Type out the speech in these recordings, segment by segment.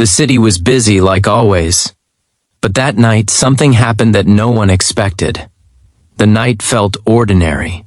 The city was busy like always. But that night, something happened that no one expected. The night felt ordinary.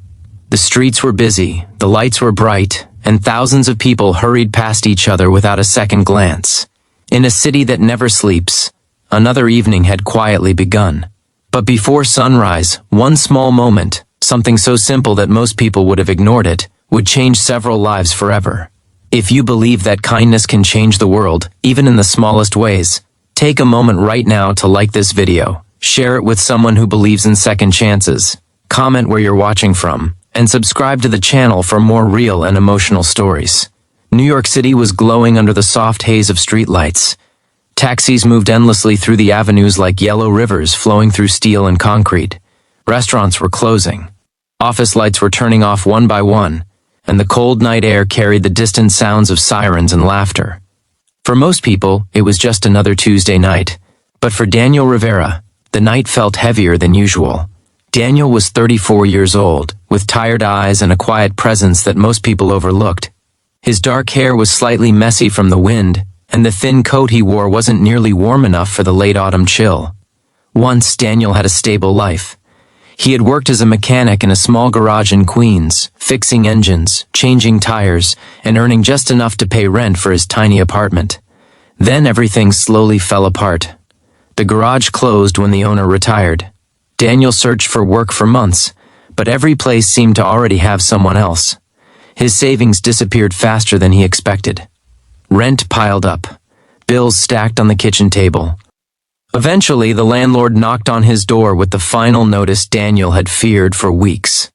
The streets were busy, the lights were bright, and thousands of people hurried past each other without a second glance. In a city that never sleeps, another evening had quietly begun. But before sunrise, one small moment, something so simple that most people would have ignored it, would change several lives forever. If you believe that kindness can change the world, even in the smallest ways, take a moment right now to like this video, share it with someone who believes in second chances, comment where you're watching from, and subscribe to the channel for more real and emotional stories. New York City was glowing under the soft haze of streetlights. Taxis moved endlessly through the avenues like yellow rivers flowing through steel and concrete. Restaurants were closing. Office lights were turning off one by one, and the cold night air carried the distant sounds of sirens and laughter. For most people, it was just another Tuesday night. But for Daniel Rivera, the night felt heavier than usual. Daniel was 34 years old, with tired eyes and a quiet presence that most people overlooked. His dark hair was slightly messy from the wind, and the thin coat he wore wasn't nearly warm enough for the late autumn chill. Once, Daniel had a stable life. He had worked as a mechanic in a small garage in Queens, fixing engines, changing tires, and earning just enough to pay rent for his tiny apartment. Then everything slowly fell apart. The garage closed when the owner retired. Daniel searched for work for months, but every place seemed to already have someone else. His savings disappeared faster than he expected. Rent piled up. Bills stacked on the kitchen table. Eventually, the landlord knocked on his door with the final notice Daniel had feared for weeks.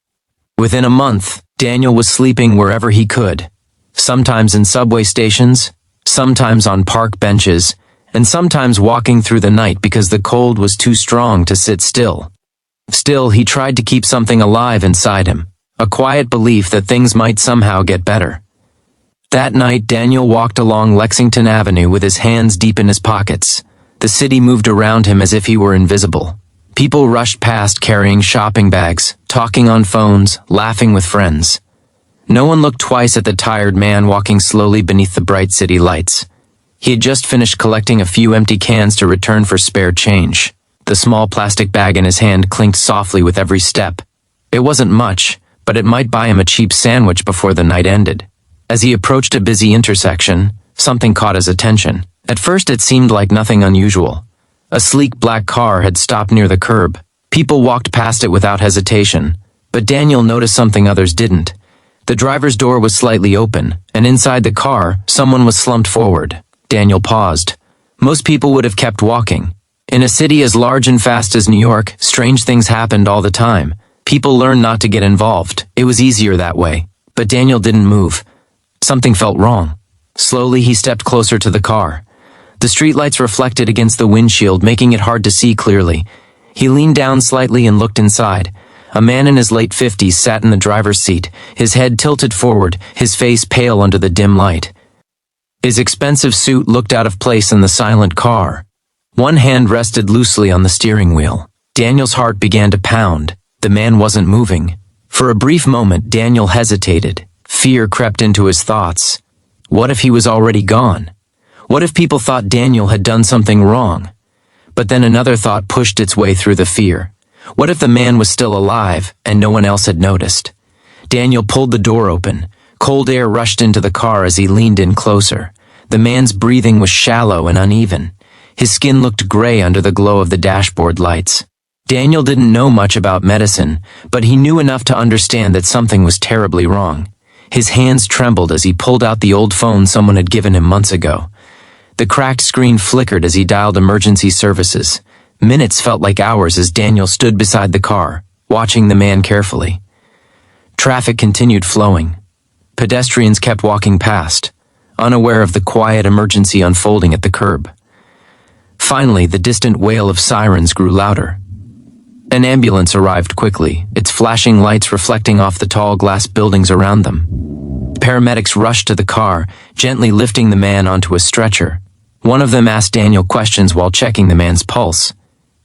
Within a month, Daniel was sleeping wherever he could. Sometimes in subway stations, sometimes on park benches, and sometimes walking through the night because the cold was too strong to sit still. Still, he tried to keep something alive inside him, a quiet belief that things might somehow get better. That night, Daniel walked along Lexington Avenue with his hands deep in his pockets. The city moved around him as if he were invisible. People rushed past carrying shopping bags, talking on phones, laughing with friends. No one looked twice at the tired man walking slowly beneath the bright city lights. He had just finished collecting a few empty cans to return for spare change. The small plastic bag in his hand clinked softly with every step. It wasn't much, but it might buy him a cheap sandwich before the night ended. As he approached a busy intersection, something caught his attention. At first it seemed like nothing unusual. A sleek black car had stopped near the curb. People walked past it without hesitation, but Daniel noticed something others didn't. The driver's door was slightly open, and inside the car, someone was slumped forward. Daniel paused. Most people would have kept walking. In a city as large and fast as New York, strange things happened all the time. People learned not to get involved. It was easier that way. But Daniel didn't move. Something felt wrong. Slowly, he stepped closer to the car. The streetlights reflected against the windshield, making it hard to see clearly. He leaned down slightly and looked inside. A man in his late 50s sat in the driver's seat, his head tilted forward, his face pale under the dim light. His expensive suit looked out of place in the silent car. One hand rested loosely on the steering wheel. Daniel's heart began to pound. The man wasn't moving. For a brief moment, Daniel hesitated. Fear crept into his thoughts. What if he was already gone? What if people thought Daniel had done something wrong? But then another thought pushed its way through the fear. What if the man was still alive and no one else had noticed? Daniel pulled the door open. Cold air rushed into the car as he leaned in closer. The man's breathing was shallow and uneven. His skin looked gray under the glow of the dashboard lights. Daniel didn't know much about medicine, but he knew enough to understand that something was terribly wrong. His hands trembled as he pulled out the old phone someone had given him months ago. The cracked screen flickered as he dialed emergency services. Minutes felt like hours as Daniel stood beside the car, watching the man carefully. Traffic continued flowing. Pedestrians kept walking past, unaware of the quiet emergency unfolding at the curb. Finally, the distant wail of sirens grew louder. An ambulance arrived quickly, its flashing lights reflecting off the tall glass buildings around them. Paramedics rushed to the car, gently lifting the man onto a stretcher. One of them asked Daniel questions while checking the man's pulse.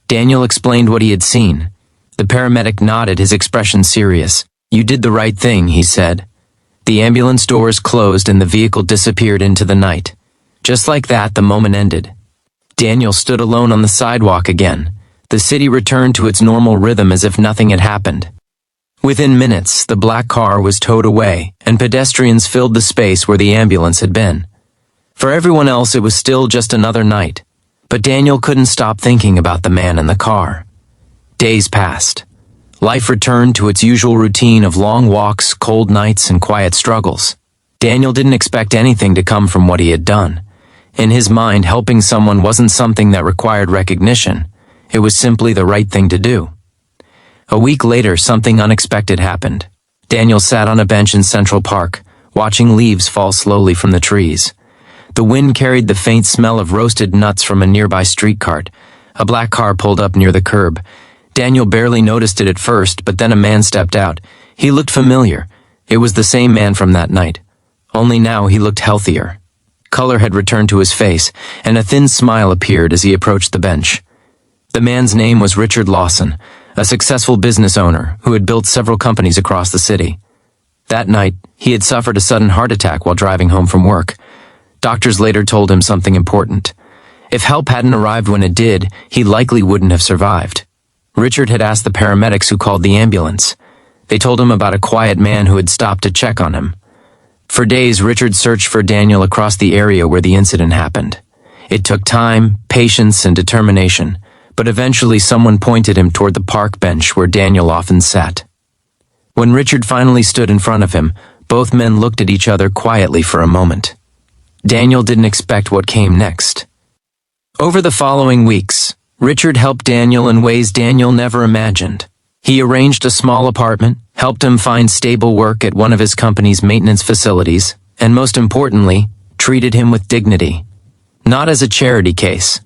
Daniel explained what he had seen. The paramedic nodded, his expression serious. "You did the right thing," he said. The ambulance doors closed and the vehicle disappeared into the night. Just like that, the moment ended. Daniel stood alone on the sidewalk again. The city returned to its normal rhythm as if nothing had happened. Within minutes, the black car was towed away, and pedestrians filled the space where the ambulance had been. For everyone else, it was still just another night, but Daniel couldn't stop thinking about the man in the car. Days passed. Life returned to its usual routine of long walks, cold nights, and quiet struggles. Daniel didn't expect anything to come from what he had done. In his mind, helping someone wasn't something that required recognition. It was simply the right thing to do. A week later, something unexpected happened. Daniel sat on a bench in Central Park, watching leaves fall slowly from the trees. The wind carried the faint smell of roasted nuts from a nearby street cart. A black car pulled up near the curb. Daniel barely noticed it at first, but then a man stepped out. He looked familiar. It was the same man from that night. Only now he looked healthier. Color had returned to his face, and a thin smile appeared as he approached the bench. The man's name was Richard Lawson, a successful business owner who had built several companies across the city. That night, he had suffered a sudden heart attack while driving home from work. Doctors later told him something important. If help hadn't arrived when it did, he likely wouldn't have survived. Richard had asked the paramedics who called the ambulance. They told him about a quiet man who had stopped to check on him. For days, Richard searched for Daniel across the area where the incident happened. It took time, patience, and determination, but eventually someone pointed him toward the park bench where Daniel often sat. When Richard finally stood in front of him, both men looked at each other quietly for a moment. Daniel didn't expect what came next. Over the following weeks, Richard helped Daniel in ways Daniel never imagined. He arranged a small apartment, helped him find stable work at one of his company's maintenance facilities, and most importantly, treated him with dignity. Not as a charity case,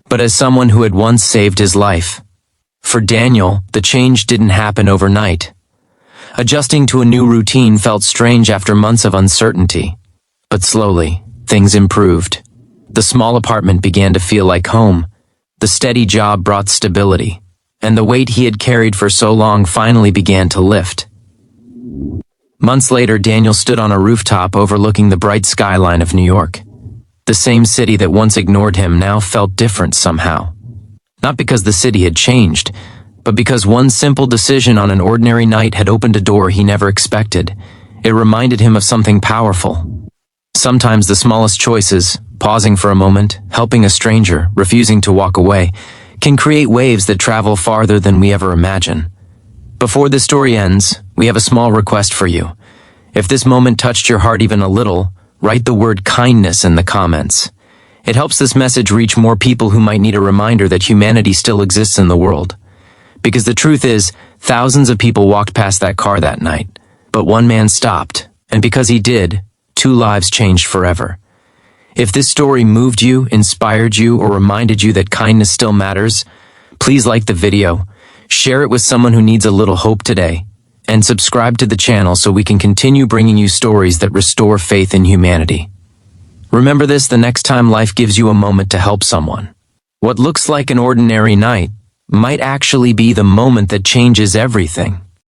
but as someone who had once saved his life. For Daniel, the change didn't happen overnight. Adjusting to a new routine felt strange after months of uncertainty. But slowly, things improved. The small apartment began to feel like home. The steady job brought stability, and the weight he had carried for so long finally began to lift. Months later, Daniel stood on a rooftop overlooking the bright skyline of New York. The same city that once ignored him now felt different somehow. Not because the city had changed, but because one simple decision on an ordinary night had opened a door he never expected. It reminded him of something powerful. Sometimes the smallest choices, pausing for a moment, helping a stranger, refusing to walk away, can create waves that travel farther than we ever imagine. Before this story ends, we have a small request for you. If this moment touched your heart even a little, write the word kindness in the comments. It helps this message reach more people who might need a reminder that humanity still exists in the world. Because the truth is, thousands of people walked past that car that night, but one man stopped, and because he did, 2 lives changed forever. If this story moved you, inspired you, or reminded you that kindness still matters, please like the video, share it with someone who needs a little hope today, and subscribe to the channel so we can continue bringing you stories that restore faith in humanity. Remember this the next time life gives you a moment to help someone. What looks like an ordinary night might actually be the moment that changes everything.